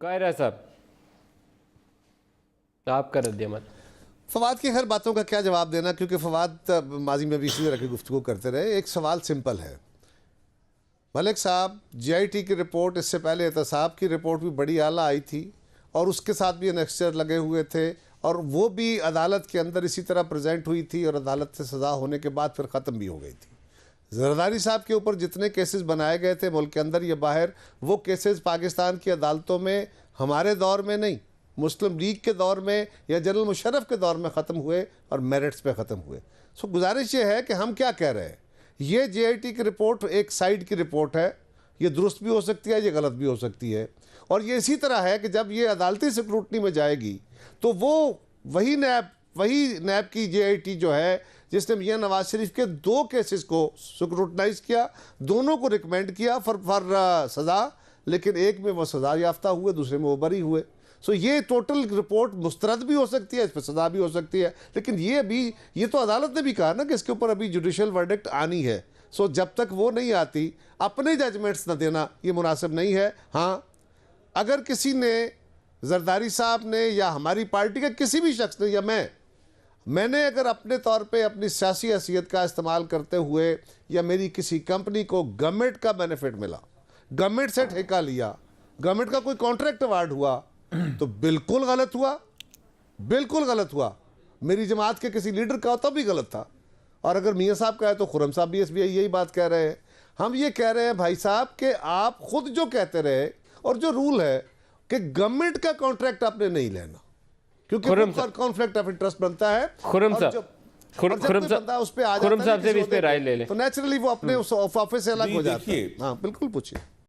कायरा साहब, आपका रद्द-ए-अमल। फवाद की हर बातों का क्या जवाब देना, क्योंकि फवाद माजी में भी इसी तरह की गुफ्तगू करते रहे। एक सवाल सिंपल है, मलिक साहब जीआईटी की रिपोर्ट, इससे पहले एहतसाब की रिपोर्ट भी बड़ी आला आई थी और उसके साथ भी एनेक्स्चर लगे हुए थे और वो भी अदालत के अंदर इसी तरह प्रेजेंट हुई थी और अदालत से सज़ा होने के बाद फिर ख़त्म भी हो गई थी। जरदारी साहब के ऊपर जितने केसेस बनाए गए थे मुल्क के अंदर या बाहर, वो केसेस पाकिस्तान की अदालतों में हमारे दौर में नहीं, मुस्लिम लीग के दौर में या जनरल मुशर्रफ के दौर में ख़त्म हुए और मेरिट्स पे ख़त्म हुए। सो गुजारिश ये है कि हम क्या कह रहे हैं, ये जीआईटी की रिपोर्ट एक साइड की रिपोर्ट है, ये दुरुस्त भी हो सकती है, ये गलत भी हो सकती है। और ये इसी तरह है कि जब ये अदालती स्क्रूटनी में जाएगी तो वो वही नैब की जीआईटी जो है जिसने मियां नवाज शरीफ के 2 केसेस को स्क्रूटनाइज किया, दोनों को रिकमेंड किया फॉर सज़ा, लेकिन एक में वो सज़ा याफ्ता हुए, दूसरे में वो बरी हुए। सो ये टोटल रिपोर्ट मुस्तरद भी हो सकती है, इस पर सज़ा भी हो सकती है, लेकिन ये तो अदालत ने भी कहा ना कि इसके ऊपर अभी जुडिशल वर्डिक्ट आनी है। सो जब तक वो नहीं आती अपने जजमेंट्स न देना ये मुनासिब नहीं है। हाँ, अगर किसी ने, जरदारी साहब ने या हमारी पार्टी का किसी भी शख्स ने या मैंने अगर अपने तौर पे अपनी सियासी हैसियत का इस्तेमाल करते हुए या मेरी किसी कंपनी को गवर्नमेंट का बेनिफिट मिला, गवर्नमेंट से ठेका लिया, गवर्नमेंट का कोई कॉन्ट्रैक्ट अवार्ड हुआ, तो बिल्कुल गलत हुआ, बिल्कुल गलत हुआ। मेरी जमात के किसी लीडर का तब भी गलत था, और अगर मियाँ साहब का है तो खुर्रम साहब भी एसबीआई यही बात कह रहे हैं। हम ये कह रहे हैं भाई साहब कि आप खुद जो कहते रहे और जो रूल है कि गवर्नमेंट का कॉन्ट्रैक्ट आपने नहीं लेना, क्योंकि कॉन्फ्लिक्ट ऑफ इंटरेस्ट बनता है। खुर्रम साहब उस पे आ जाता है, खुर्रम साहब से भी इस पे राय ले लें तो नेचुरली वो अपने उस ऑफिस से अलग हो जाता है। हाँ बिल्कुल, पूछिए।